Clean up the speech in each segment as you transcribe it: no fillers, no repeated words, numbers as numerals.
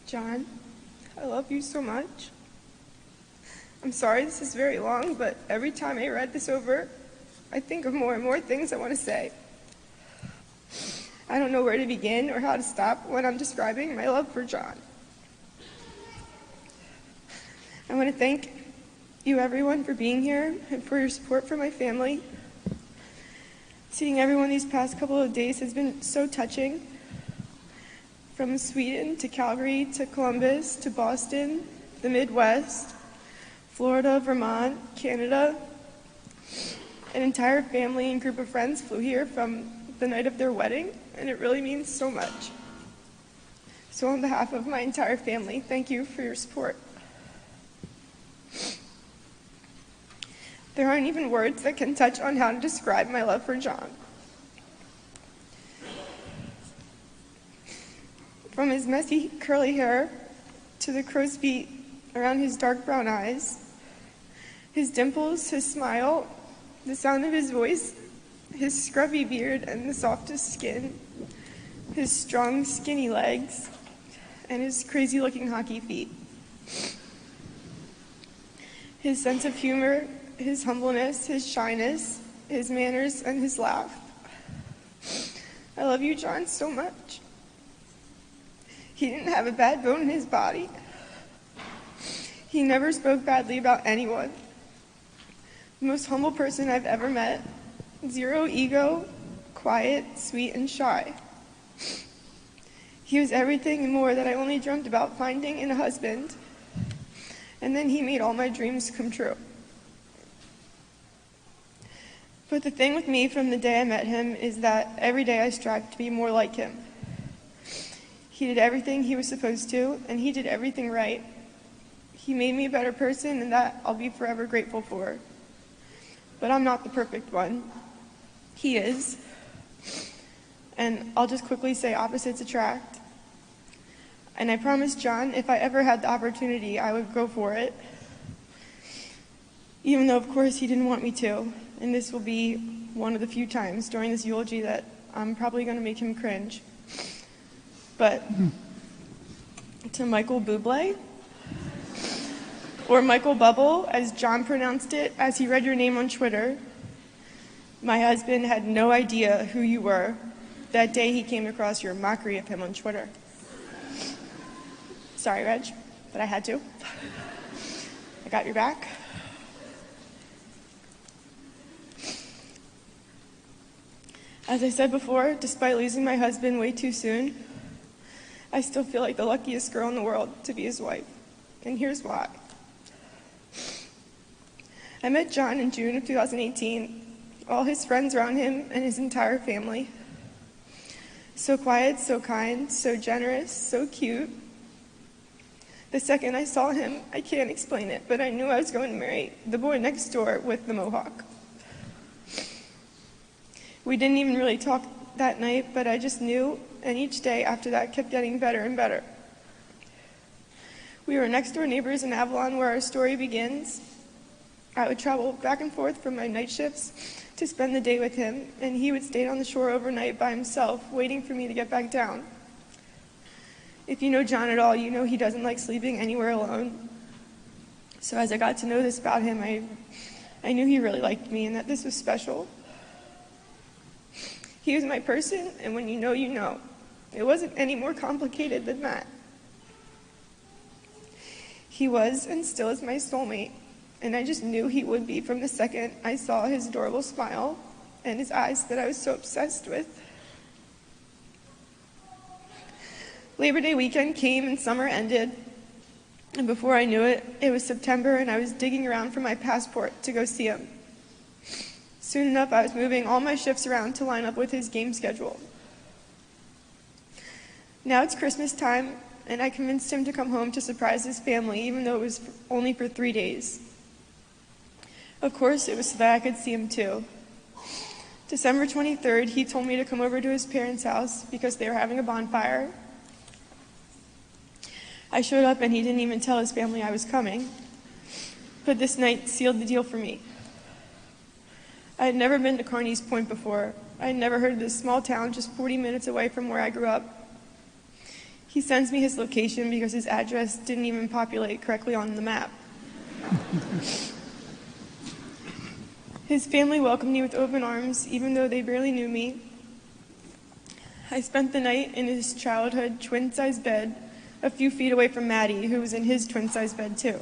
John, I love you so much. I'm sorry this is very long, but every time I read this over, I think of more and more things I want to say. I don't know where to begin or how to stop when I'm describing my love for John. I want to thank you, everyone, for being here and for your support for my family. Seeing everyone these past couple of days has been so touching. From Sweden to Calgary to Columbus to Boston, the Midwest, Florida, Vermont, Canada. An entire family and group of friends flew here from the night of their wedding, and it really means so much. So on behalf of my entire family, thank you for your support. There aren't even words that can touch on how to describe my love for John. From his messy curly hair to the crow's feet around his dark brown eyes, his dimples, his smile, the sound of his voice, his scruffy beard and the softest skin, his strong skinny legs, and his crazy looking hockey feet. His sense of humor, his humbleness, his shyness, his manners, and his laugh. I love you, John, so much. He didn't have a bad bone in his body. He never spoke badly about anyone. The most humble person I've ever met. Zero ego, quiet, sweet, and shy. He was everything and more that I only dreamt about finding in a husband. And then he made all my dreams come true. But the thing with me from the day I met him is that every day I strive to be more like him. He did everything he was supposed to, and he did everything right. He made me a better person, and that I'll be forever grateful for. But I'm not the perfect one. He is. And I'll just quickly say opposites attract. And I promised John if I ever had the opportunity, I would go for it. Even though, of course, he didn't want me to. And this will be one of the few times during this eulogy that I'm probably going to make him cringe. But to Michael Bublé, or Michael Bubble, as John pronounced it, as he read your name on Twitter, my husband had no idea who you were that day he came across your mockery of him on Twitter. Sorry, Reg, but I had to. I got your back. As I said before, despite losing my husband way too soon, I still feel like the luckiest girl in the world to be his wife. And here's why. I met John in June of 2018, all his friends around him and his entire family. So quiet, so kind, so generous, so cute. The second I saw him, I can't explain it, but I knew I was going to marry the boy next door with the mohawk. We didn't even really talk that night, but I just knew, and each day after that kept getting better and better. We were next door neighbors in Avalon, where our story begins. I would travel back and forth from my night shifts to spend the day with him, and he would stay on the shore overnight by himself, waiting for me to get back down. If you know John at all, you know he doesn't like sleeping anywhere alone. So as I got to know this about him, I knew he really liked me and that this was special. He was my person, and when you know, you know. It wasn't any more complicated than that. He was and still is my soulmate, and I just knew he would be from the second I saw his adorable smile and his eyes that I was so obsessed with. Labor Day weekend came and summer ended, and before I knew it, it was September and I was digging around for my passport to go see him. Soon enough, I was moving all my shifts around to line up with his game schedule. Now it's Christmas time, and I convinced him to come home to surprise his family, even though it was only for 3 days. Of course, it was so that I could see him too. December 23rd, he told me to come over to his parents' house because they were having a bonfire. I showed up and he didn't even tell his family I was coming. But this night sealed the deal for me. I had never been to Carney's Point before. I had never heard of this small town just 40 minutes away from where I grew up. He sends me his location because his address didn't even populate correctly on the map. His family welcomed me with open arms, even though they barely knew me. I spent the night in his childhood twin-size bed, a few feet away from Maddie, who was in his twin-size bed too.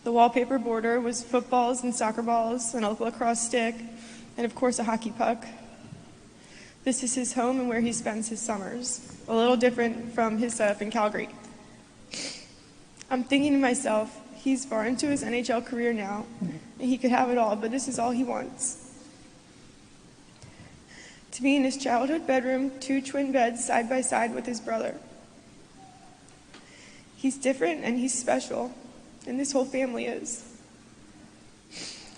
The wallpaper border was footballs and soccer balls, and a lacrosse stick, and of course a hockey puck. This is his home and where he spends his summers, a little different from his setup in Calgary. I'm thinking to myself, he's far into his NHL career now, and he could have it all, but this is all he wants. To be in his childhood bedroom, 2 twin beds side by side with his brother. He's different and he's special, and this whole family is.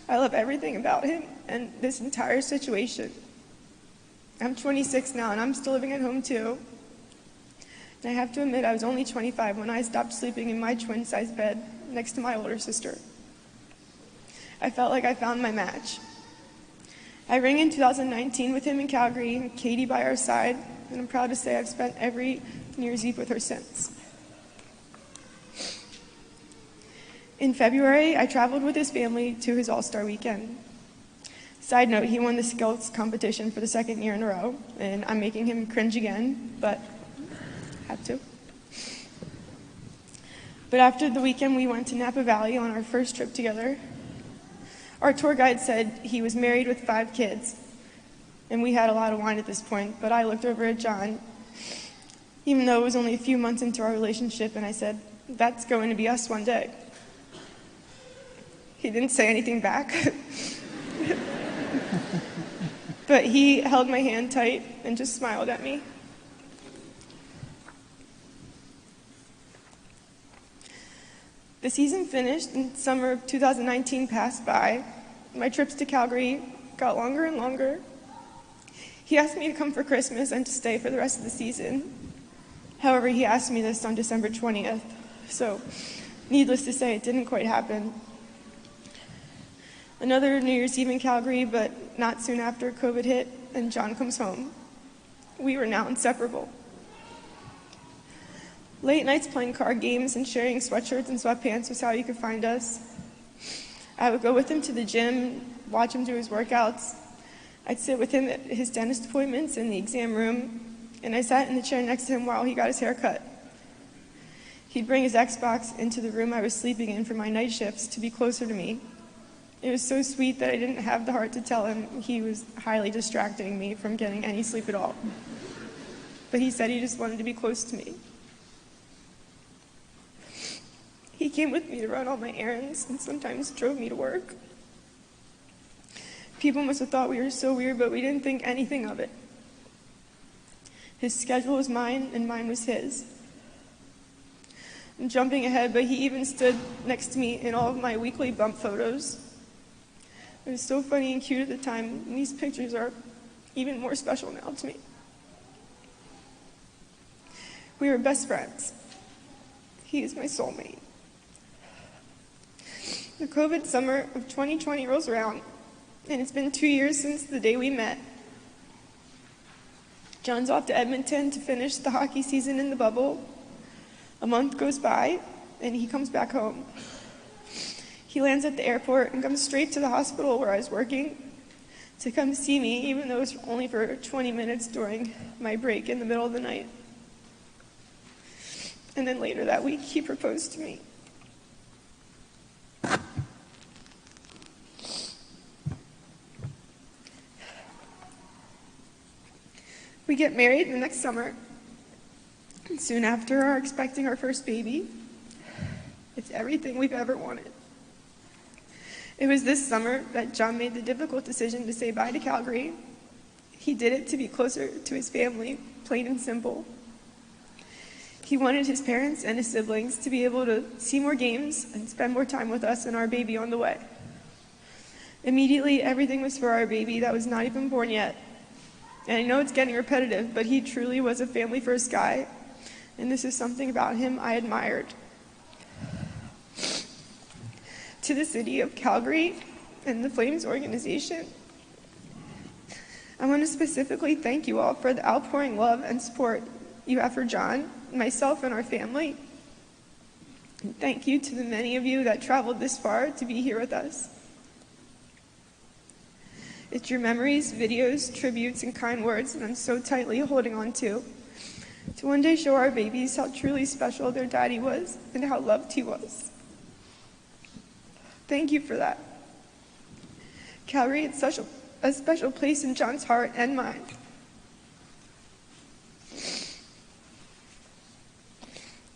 I love everything about him and this entire situation. I'm 26 now, and I'm still living at home too. And I have to admit, I was only 25 when I stopped sleeping in my twin-sized bed next to my older sister. I felt like I found my match. I rang in 2019 with him in Calgary, and Katie by our side, and I'm proud to say I've spent every New Year's Eve with her since. In February, I traveled with his family to his All-Star weekend. Side note, he won the skills competition for the 2nd year in a row, and I'm making him cringe again, but had to. But after the weekend, we went to Napa Valley on our first trip together. Our tour guide said he was married with 5 kids, and we had a lot of wine at this point, but I looked over at John, even though it was only a few months into our relationship, and I said, "That's going to be us one day." He didn't say anything back, but he held my hand tight and just smiled at me. The season finished and summer of 2019 passed by. My trips to Calgary got longer and longer. He asked me to come for Christmas and to stay for the rest of the season. However, he asked me this on December 20th, so needless to say, it didn't quite happen. Another New Year's Eve in Calgary, but not soon after COVID hit and John comes home. We were now inseparable. Late nights playing card games and sharing sweatshirts and sweatpants was how you could find us. I would go with him to the gym, watch him do his workouts. I'd sit with him at his dentist appointments in the exam room, and I sat in the chair next to him while he got his hair cut. He'd bring his Xbox into the room I was sleeping in for my night shifts to be closer to me. It was so sweet that I didn't have the heart to tell him he was highly distracting me from getting any sleep at all. But he said he just wanted to be close to me. He came with me to run all my errands and sometimes drove me to work. People must have thought we were so weird, but we didn't think anything of it. His schedule was mine and mine was his. I'm jumping ahead, but he even stood next to me in all of my weekly bump photos. It was so funny and cute at the time, and these pictures are even more special now to me. We were best friends. He is my soulmate. The COVID summer of 2020 rolls around, and it's been 2 years since the day we met. John's off to Edmonton to finish the hockey season in the bubble. A month goes by, and he comes back home. He lands at the airport and comes straight to the hospital where I was working to come see me, even though it was only for 20 minutes during my break in the middle of the night. And then later that week, he proposed to me. We get married the next summer, and soon after are expecting our first baby. It's everything we've ever wanted. It was this summer that John made the difficult decision to say bye to Calgary. He did it to be closer to his family, plain and simple. He wanted his parents and his siblings to be able to see more games and spend more time with us and our baby on the way. Immediately, everything was for our baby that was not even born yet. And I know it's getting repetitive, but he truly was a family-first guy, and this is something about him I admired. To the city of Calgary and the Flames organization, I want to specifically thank you all for the outpouring love and support you have for John, myself, and our family. And thank you to the many of you that traveled this far to be here with us. It's your memories, videos, tributes, and kind words that I'm so tightly holding on to one day show our babies how truly special their daddy was and how loved he was. Thank you for that. Calgary, it's such a special place in John's heart and mine.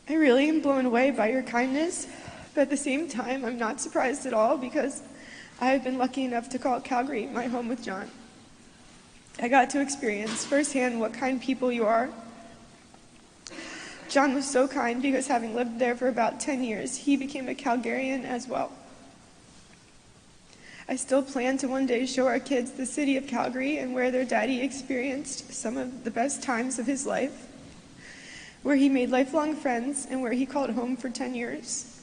I really am blown away by your kindness, but at the same time, I'm not surprised at all because I have been lucky enough to call Calgary my home with John. I got to experience firsthand what kind people you are. John was so kind because having lived there for about 10 years, he became a Calgarian as well. I still plan to one day show our kids the city of Calgary and where their daddy experienced some of the best times of his life, where he made lifelong friends and where he called home for 10 years.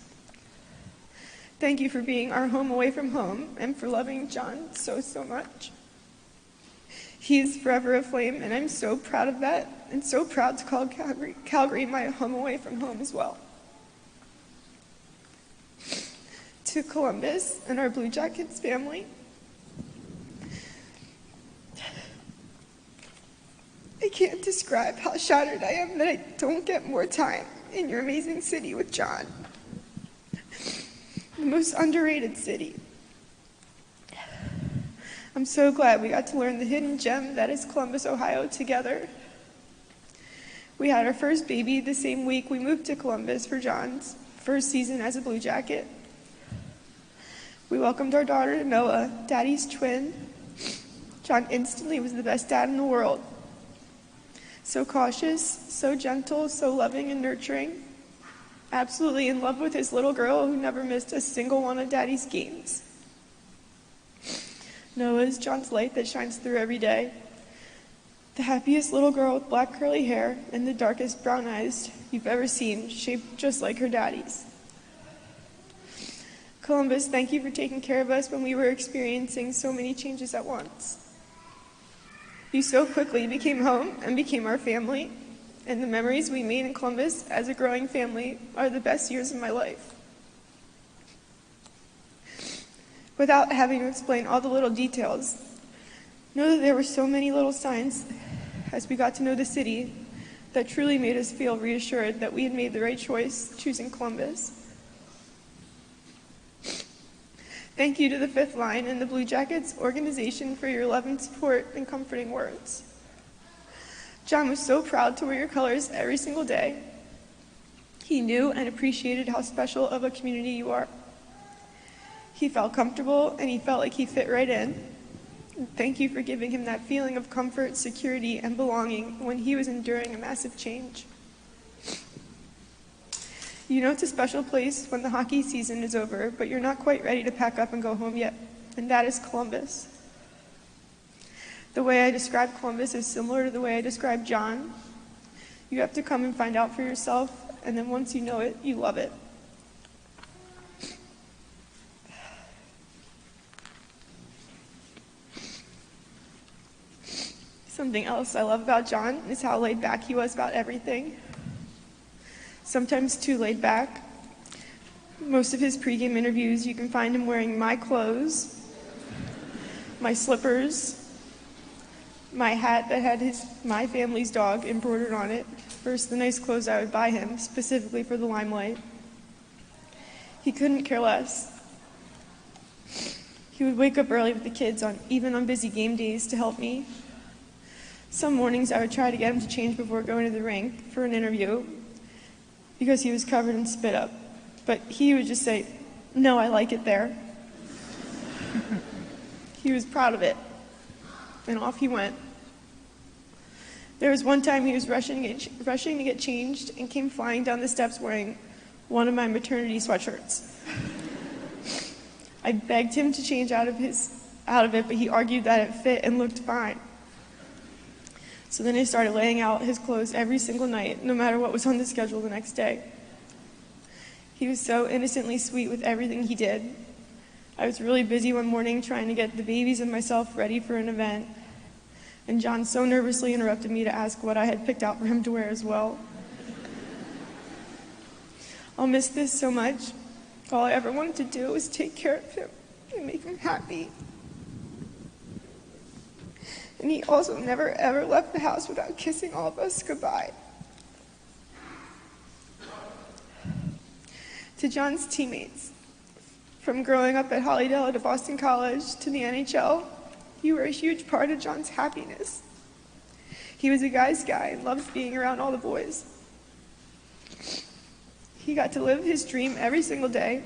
Thank you for being our home away from home and for loving John so much. He is forever a flame, and I'm so proud of that, and so proud to call Calgary my home away from home as well. To Columbus and our Blue Jackets family, I can't describe how shattered I am that I don't get more time in your amazing city with John. The most underrated city. I'm so glad we got to learn the hidden gem that is Columbus, Ohio together. We had our first baby the same week we moved to Columbus for John's first season as a Blue Jacket. We welcomed our daughter, Noah, Daddy's twin. John instantly was the best dad in the world. So cautious, so gentle, so loving and nurturing. Absolutely in love with his little girl who never missed a single one of Daddy's games. Noah is John's light that shines through every day. The happiest little girl with black curly hair and the darkest brown eyes you've ever seen, shaped just like her daddy's. Columbus, thank you for taking care of us when we were experiencing so many changes at once. You so quickly became home and became our family, and the memories we made in Columbus as a growing family are the best years of my life. Without having to explain all the little details, know that there were so many little signs as we got to know the city that truly made us feel reassured that we had made the right choice choosing Columbus. Thank you to the Fifth Line and the Blue Jackets organization for your love and support and comforting words. John was so proud to wear your colors every single day. He knew and appreciated how special of a community you are. He felt comfortable and he felt like he fit right in. Thank you for giving him that feeling of comfort, security, and belonging when he was enduring a massive change. You know it's a special place when the hockey season is over, but you're not quite ready to pack up and go home yet, and that is Columbus. The way I describe Columbus is similar to the way I describe John. You have to come and find out for yourself, and then once you know it, you love it. Something else I love about John is how laid back he was about everything. Sometimes too laid back. Most of his pregame interviews, you can find him wearing my clothes, my slippers, my hat that had my family's dog embroidered on it, versus the nice clothes I would buy him specifically for the limelight. He couldn't care less. He would wake up early with the kids, even on busy game days, to help me. Some mornings I would try to get him to change before going to the rink for an interview because he was covered in spit up. But he would just say, "No, I like it there." He was proud of it. And off he went. There was one time he was rushing to get changed and came flying down the steps wearing one of my maternity sweatshirts. I begged him to change out of it, but he argued that it fit and looked fine. So then I started laying out his clothes every single night, no matter what was on the schedule the next day. He was so innocently sweet with everything he did. I was really busy one morning trying to get the babies and myself ready for an event. And John so nervously interrupted me to ask what I had picked out for him to wear as well. I'll miss this so much. All I ever wanted to do was take care of him and make him happy. And he also never ever left the house without kissing all of us goodbye. To John's teammates, from growing up at Hollydale to Boston College to the NHL, you were a huge part of John's happiness. He was a guy's guy and loved being around all the boys. He got to live his dream every single day,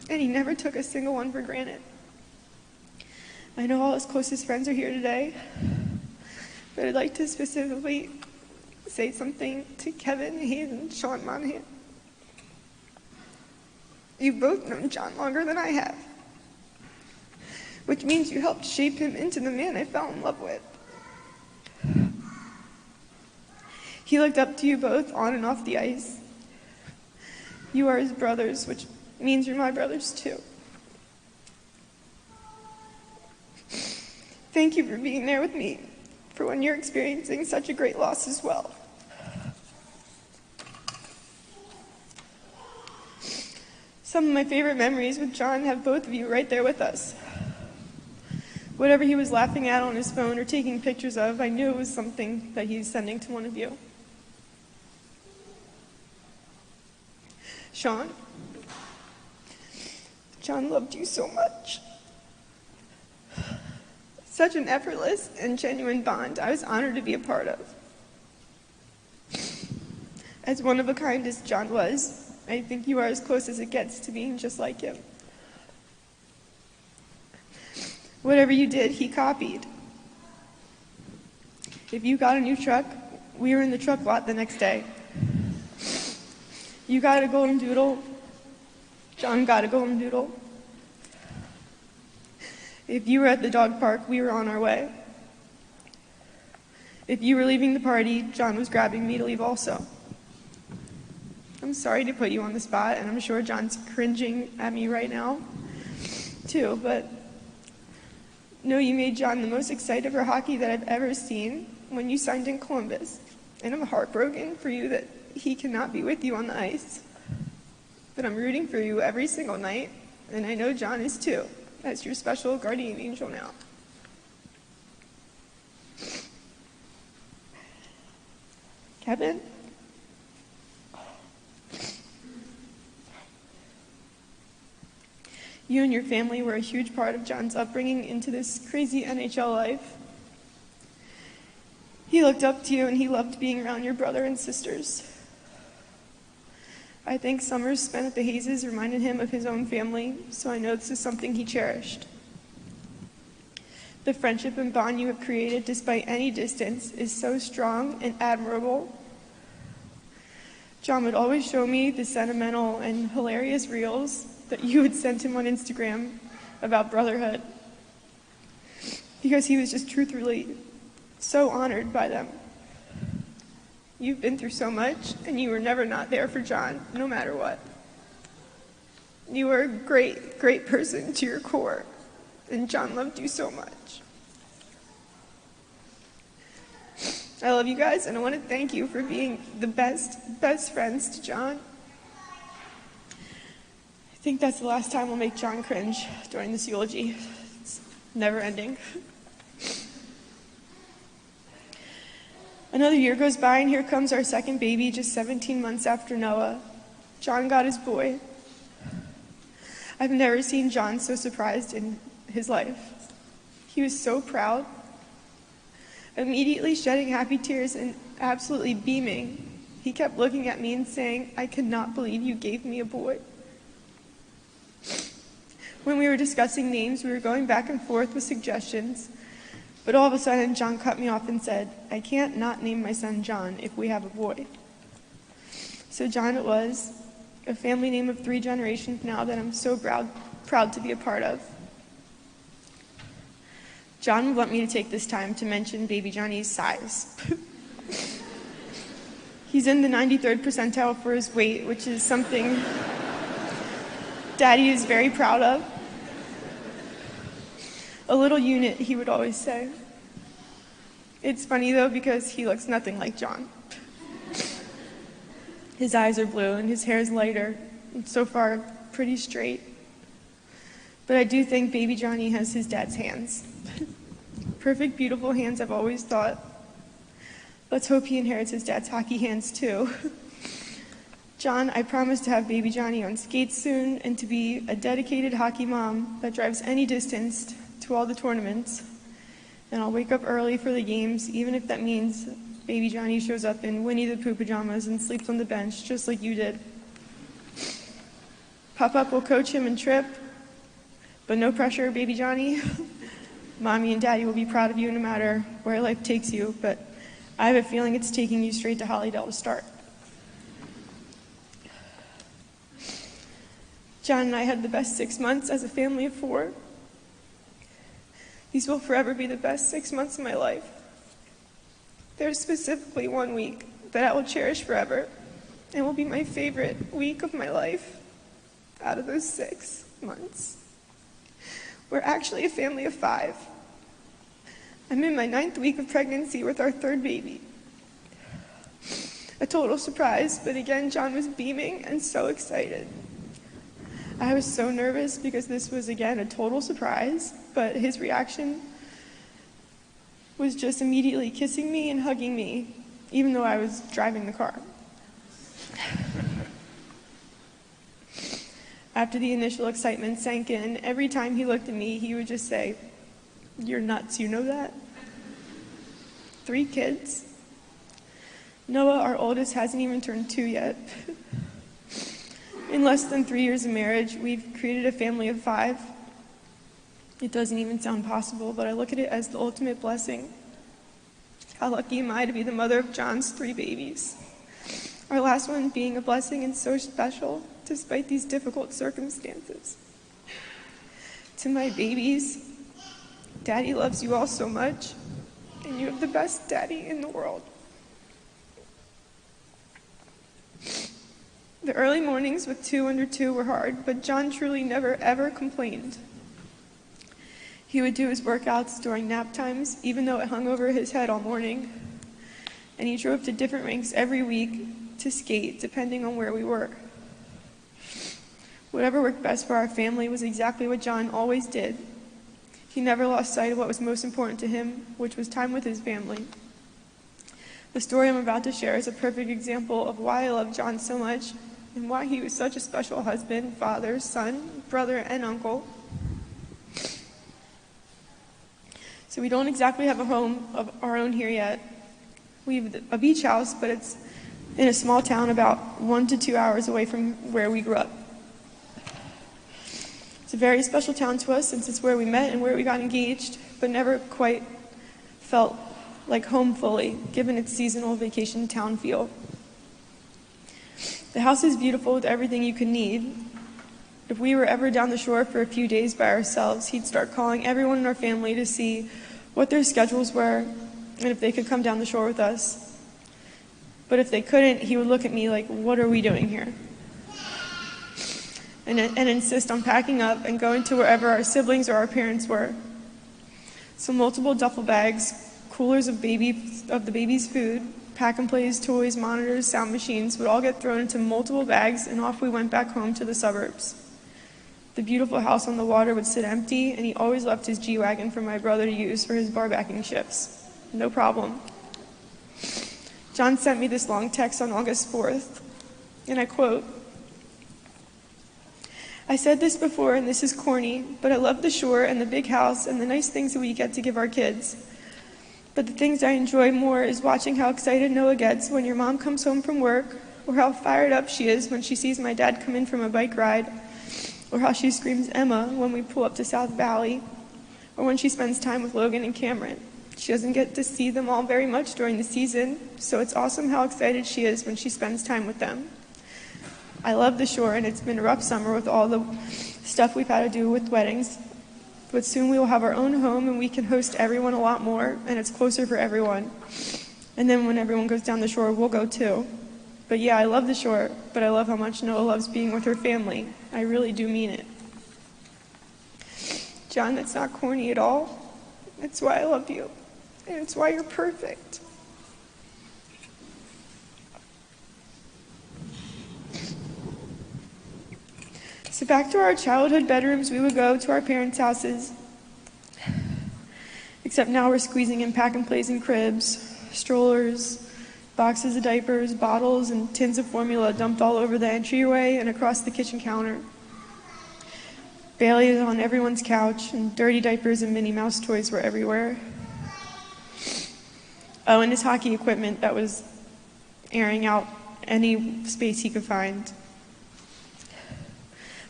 and he never took a single one for granted. I know all his closest friends are here today, but I'd like to specifically say something to Kevin, Hayden, and Sean Monahan. You've both known John longer than I have, which means you helped shape him into the man I fell in love with. He looked up to you both on and off the ice. You are his brothers, which means you're my brothers too. Thank you for being there with me for when you're experiencing such a great loss as well. Some of my favorite memories with John have both of you right there with us. Whatever he was laughing at on his phone or taking pictures of, I knew it was something that he was sending to one of you. Sean, John loved you so much. Such an effortless and genuine bond I was honored to be a part of. As one of a kind as John was, I think you are as close as it gets to being just like him. Whatever you did, he copied. If you got a new truck, we were in the truck lot the next day. You got a golden doodle, John got a golden doodle. If you were at the dog park, we were on our way. If you were leaving the party, John was grabbing me to leave also. I'm sorry to put you on the spot, and I'm sure John's cringing at me right now, too, but know you made John the most excited for hockey that I've ever seen when you signed in Columbus, and I'm heartbroken for you that he cannot be with you on the ice. But I'm rooting for you every single night, and I know John is too, as your special guardian angel now. Kevin? You and your family were a huge part of John's upbringing into this crazy NHL life. He looked up to you and he loved being around your brother and sisters. I think summers spent at the Hazes reminded him of his own family, so I know this is something he cherished. The friendship and bond you have created despite any distance is so strong and admirable. John would always show me the sentimental and hilarious reels that you would send him on Instagram about brotherhood, because he was just truthfully so honored by them. You've been through so much, and you were never not there for John, no matter what. You were a great, great person to your core, and John loved you so much. I love you guys, and I want to thank you for being the best friends to John. I think that's the last time we'll make John cringe during this eulogy. It's never ending. Another year goes by, and here comes our second baby, just 17 months after Noah. John got his boy. I've never seen John so surprised in his life. He was so proud, immediately shedding happy tears and absolutely beaming. He kept looking at me and saying, "I cannot believe you gave me a boy." When we were discussing names, we were going back and forth with suggestions, but all of a sudden John cut me off and said, "I can't not name my son John if we have a boy." So John it was, a family name of 3 generations now that I'm so proud to be a part of. John would want me to take this time to mention baby Johnny's size. He's in the 93rd percentile for his weight, which is something Daddy is very proud of. A little unit, he would always say. It's funny though because he looks nothing like John. His eyes are blue and his hair is lighter, and so far pretty straight. But I do think baby Johnny has his dad's hands. Perfect, beautiful hands, I've always thought. Let's hope he inherits his dad's hockey hands too. John, I promise to have baby Johnny on skates soon and to be a dedicated hockey mom that drives any distance to all the tournaments. And I'll wake up early for the games, even if that means baby Johnny shows up in Winnie the Pooh pajamas and sleeps on the bench just like you did. Pop-Up will coach him and trip, but no pressure, baby Johnny. Mommy and Daddy will be proud of you no matter where life takes you, but I have a feeling it's taking you straight to Hollydale to start. John and I had the best 6 months as a family of 4. These will forever be the best 6 months of my life. There's specifically 1 week that I will cherish forever and will be my favorite week of my life out of those 6 months. We're actually a family of 5. I'm in my 9th week of pregnancy with our 3rd baby. A total surprise, but again, John was beaming and so excited. I was so nervous because this was, again, a total surprise, but his reaction was just immediately kissing me and hugging me, even though I was driving the car. After the initial excitement sank in, every time he looked at me, he would just say, "You're nuts, you know that?" 3 kids. Noah, our oldest, hasn't even turned 2 yet. In less than 3 years of marriage, we've created a family of 5. It doesn't even sound possible, but I look at it as the ultimate blessing. How lucky am I to be the mother of John's 3 babies? Our last one being a blessing and so special, despite these difficult circumstances. To my babies, Daddy loves you all so much, and you have the best daddy in the world. The early mornings with 2 under 2 were hard, but John truly never ever complained. He would do his workouts during nap times, even though it hung over his head all morning. And he drove to different rinks every week to skate, depending on where we were. Whatever worked best for our family was exactly what John always did. He never lost sight of what was most important to him, which was time with his family. The story I'm about to share is a perfect example of why I love John so much and why he was such a special husband, father, son, brother, and uncle. So we don't exactly have a home of our own here yet. We have a beach house, but it's in a small town about 1 to 2 hours away from where we grew up. It's a very special town to us since it's where we met and where we got engaged, but never quite felt like home fully, given its seasonal vacation town feel. The house is beautiful with everything you could need. If we were ever down the shore for a few days by ourselves, he'd start calling everyone in our family to see what their schedules were and if they could come down the shore with us. But if they couldn't, he would look at me like, "What are we doing here?" And insist on packing up and going to wherever our siblings or our parents were. So multiple duffel bags, coolers of the baby's food, pack and plays, toys, monitors, sound machines would all get thrown into multiple bags, and off we went back home to the suburbs. The beautiful house on the water would sit empty, and he always left his G-Wagon for my brother to use for his barbacking shifts. No problem. John sent me this long text on August 4th, and I quote, "I said this before, and this is corny, but I love the shore and the big house and the nice things that we get to give our kids. But the things I enjoy more is watching how excited Noah gets when your mom comes home from work, or how fired up she is when she sees my dad come in from a bike ride, or how she screams Emma when we pull up to South Valley, or when she spends time with Logan and Cameron. She doesn't get to see them all very much during the season, so it's awesome how excited she is when she spends time with them. I love the shore, and it's been a rough summer with all the stuff we've had to do with weddings. But soon we will have our own home, and we can host everyone a lot more, and it's closer for everyone. And then when everyone goes down the shore, we'll go too. But yeah, I love the shore, but I love how much Noah loves being with her family. I really do mean it." John, that's not corny at all. That's why I love you. and it's why you're perfect. So back to our childhood bedrooms, we would go to our parents' houses, except now we're squeezing in pack-and-plays and cribs, strollers, boxes of diapers, bottles, and tins of formula dumped all over the entryway and across the kitchen counter. Bailey is on everyone's couch, and dirty diapers and Minnie Mouse toys were everywhere. Oh, and his hockey equipment that was airing out any space he could find.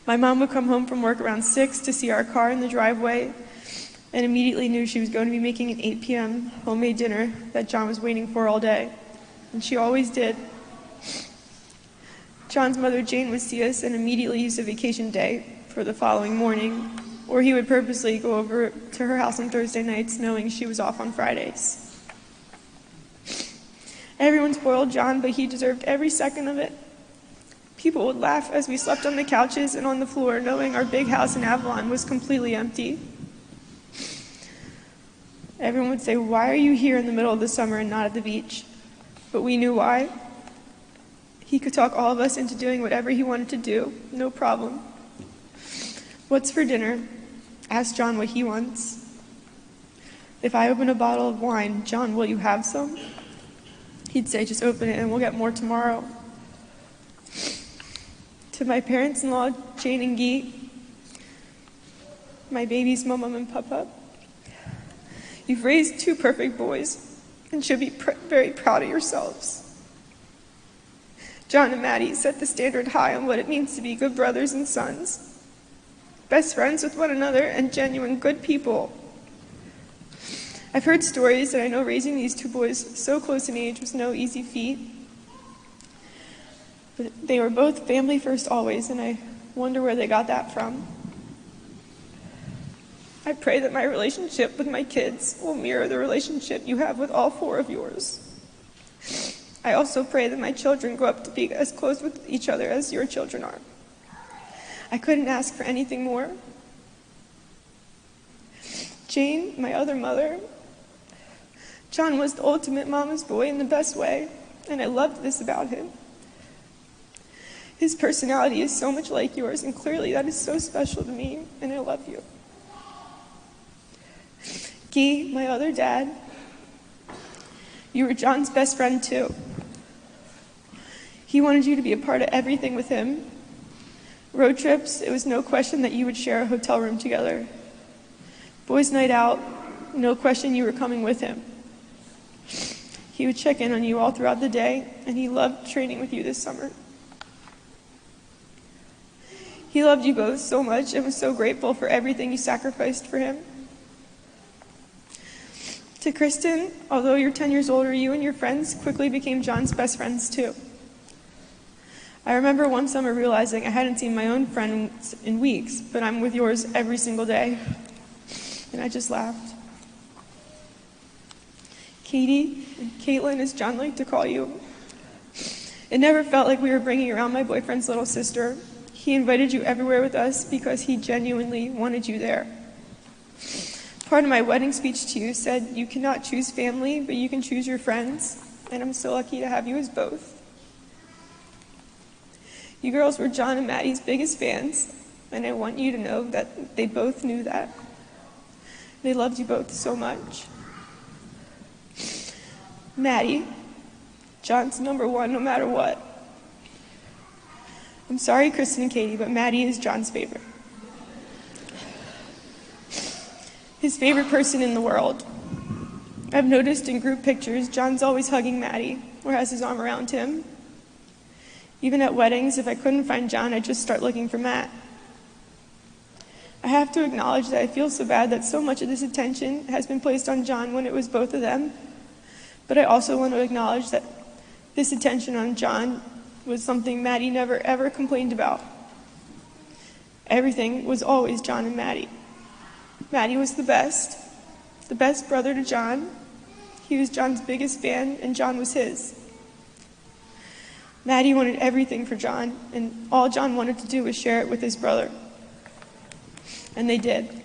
My mom would come home from work around 6 to see our car in the driveway and immediately knew she was going to be making an 8 p.m. homemade dinner that John was waiting for all day. And she always did. John's mother, Jane, would see us and immediately use a vacation day for the following morning, or he would purposely go over to her house on Thursday nights knowing she was off on Fridays. Everyone spoiled John, but he deserved every second of it. People would laugh as we slept on the couches and on the floor, knowing our big house in Avalon was completely empty. Everyone would say, "Why are you here in the middle of the summer and not at the beach?" But we knew why. He could talk all of us into doing whatever he wanted to do, no problem. "What's for dinner?" Ask John what he wants. If I open a bottle of wine, "John, will you have some?" He'd say, "Just open it and we'll get more tomorrow." To my parents-in-law, Jane and Guy, my babies, Mom and Papa, you've raised two perfect boys and should be very proud of yourselves. John and Maddie set the standard high on what it means to be good brothers and sons, best friends with one another, and genuine good people. I've heard stories, and I know raising these two boys so close in age was no easy feat. But they were both family first always, and I wonder where they got that from. I pray that my relationship with my kids will mirror the relationship you have with all four of yours. I also pray that my children grow up to be as close with each other as your children are. I couldn't ask for anything more. Jane, my other mother, John was the ultimate mama's boy in the best way, and I loved this about him. His personality is so much like yours, and clearly that is so special to me, and I love you. Guy, my other dad, you were John's best friend too. He wanted you to be a part of everything with him. Road trips, it was no question that you would share a hotel room together. Boys' night out, no question you were coming with him. He would check in on you all throughout the day, and he loved training with you this summer. He loved you both so much and was so grateful for everything you sacrificed for him. To Kristen, although you're 10 years older, you and your friends quickly became John's best friends too. I remember one summer realizing I hadn't seen my own friends in weeks, but I'm with yours every single day. And I just laughed. Katie, and Caitlin, as John liked to call you, it never felt like we were bringing around my boyfriend's little sister. He invited you everywhere with us because he genuinely wanted you there. Part of my wedding speech to you said, "You cannot choose family, but you can choose your friends," and I'm so lucky to have you as both. You girls were John and Maddie's biggest fans, and I want you to know that they both knew that. They loved you both so much. Maddie, John's number one no matter what. I'm sorry, Kristen and Katie, but Maddie is John's favorite. His favorite person in the world. I've noticed in group pictures, John's always hugging Maddie or has his arm around him. Even at weddings, if I couldn't find John, I'd just start looking for Matt. I have to acknowledge that I feel so bad that so much of this attention has been placed on John when it was both of them. But I also want to acknowledge that this attention on John was something Maddie never ever complained about. Everything was always John and Maddie. Maddie was the best brother to John. He was John's biggest fan, and John was his. Maddie wanted everything for John, and all John wanted to do was share it with his brother. And they did.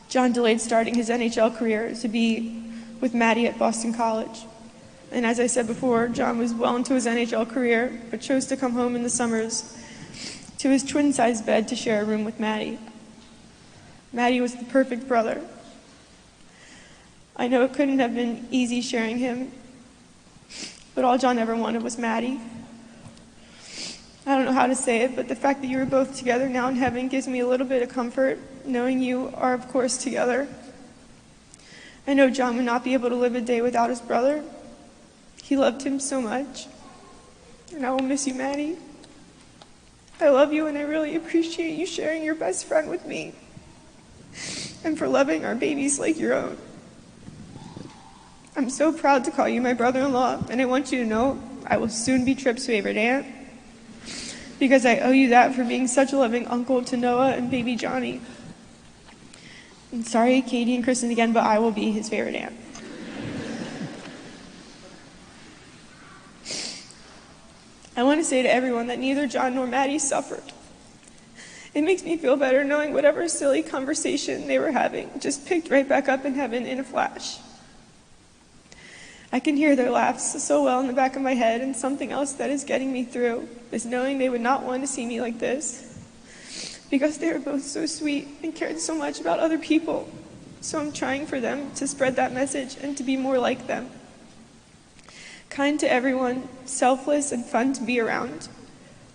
John delayed starting his NHL career to be with Maddie at Boston College. And as I said before, John was well into his NHL career, but chose to come home in the summers to his twin-sized bed to share a room with Maddie. Maddie was the perfect brother. I know it couldn't have been easy sharing him, but all John ever wanted was Maddie. I don't know how to say it, but the fact that you were both together now in heaven gives me a little bit of comfort, knowing you are, of course, together. I know John would not be able to live a day without his brother. He loved him so much, and I will miss you, Maddie. I love you, and I really appreciate you sharing your best friend with me, and for loving our babies like your own. I'm so proud to call you my brother-in-law, and I want you to know I will soon be Tripp's favorite aunt, because I owe you that for being such a loving uncle to Noah and baby Johnny. I'm sorry, Katie and Kristen again, but I will be his favorite aunt. I want to say to everyone that neither John nor Maddie suffered. It makes me feel better knowing whatever silly conversation they were having just picked right back up in heaven in a flash. I can hear their laughs so well in the back of my head, and something else that is getting me through is knowing they would not want to see me like this, because they are both so sweet and cared so much about other people. So I'm trying for them to spread that message and to be more like them. Kind to everyone, selfless and fun to be around.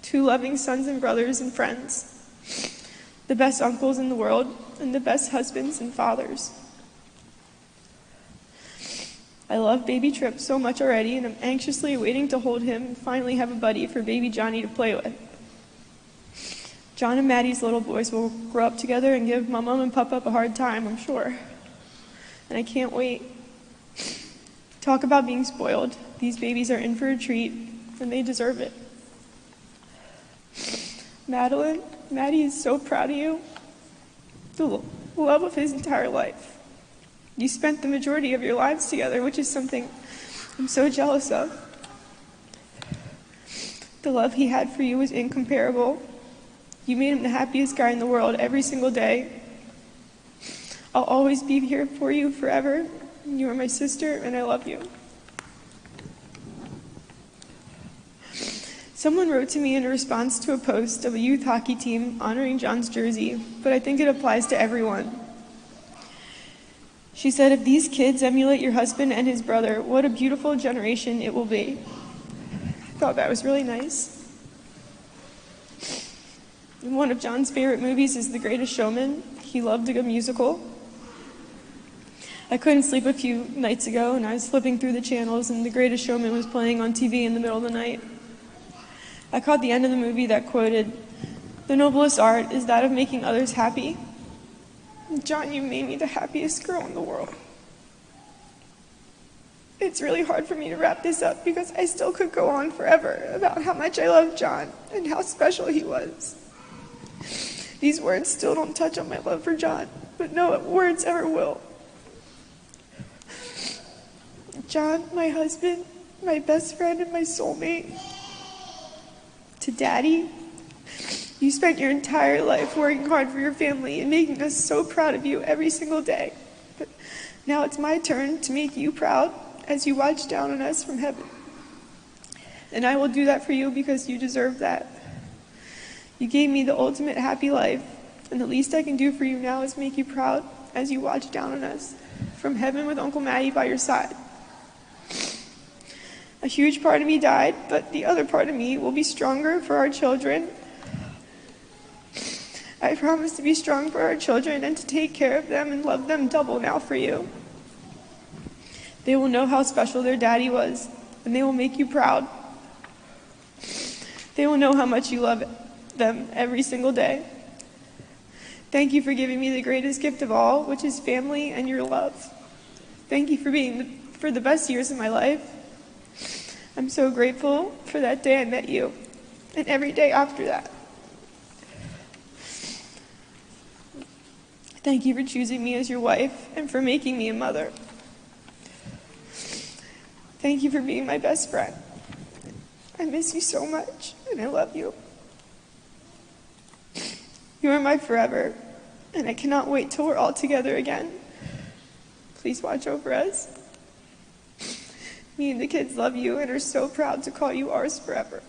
Two loving sons and brothers and friends. The best uncles in the world and the best husbands and fathers. I love baby Tripp so much already, and I'm anxiously waiting to hold him and finally have a buddy for baby Johnny to play with. John and Maddie's little boys will grow up together and give my mom and papa a hard time, I'm sure. And I can't wait. Talk about being spoiled. These babies are in for a treat, and they deserve it. Maddie is so proud of you. The love of his entire life. You spent the majority of your lives together, which is something I'm so jealous of. The love he had for you was incomparable. You made him the happiest guy in the world every single day. I'll always be here for you forever. You are my sister, and I love you. Someone wrote to me in response to a post of a youth hockey team honoring John's jersey, but I think it applies to everyone. She said, if these kids emulate your husband and his brother, what a beautiful generation it will be. I thought that was really nice. And one of John's favorite movies is The Greatest Showman. He loved a good musical. I couldn't sleep a few nights ago, and I was flipping through the channels, and The Greatest Showman was playing on TV in the middle of the night. I caught the end of the movie that quoted, "The noblest art is that of making others happy." John, you made me the happiest girl in the world. It's really hard for me to wrap this up because I still could go on forever about how much I love John and how special he was. These words still don't touch on my love for John, but no words ever will. John, my husband, my best friend, and my soulmate. To Daddy, you spent your entire life working hard for your family and making us so proud of you every single day. But now it's my turn to make you proud as you watch down on us from heaven. And I will do that for you because you deserve that. You gave me the ultimate happy life, and the least I can do for you now is make you proud as you watch down on us from heaven with Uncle Matty by your side. A huge part of me died, but the other part of me will be stronger for our children. I promise to be strong for our children and to take care of them and love them double now for you. They will know how special their daddy was, and they will make you proud. They will know how much you love them every single day. Thank you for giving me the greatest gift of all, which is family and your love. Thank you for the best years of my life. I'm so grateful for that day I met you, and every day after that. Thank you for choosing me as your wife and for making me a mother. Thank you for being my best friend. I miss you so much, and I love you. You are my forever. and I cannot wait till we're all together again. Please watch over us. Me and the kids love you and are so proud to call you ours forever.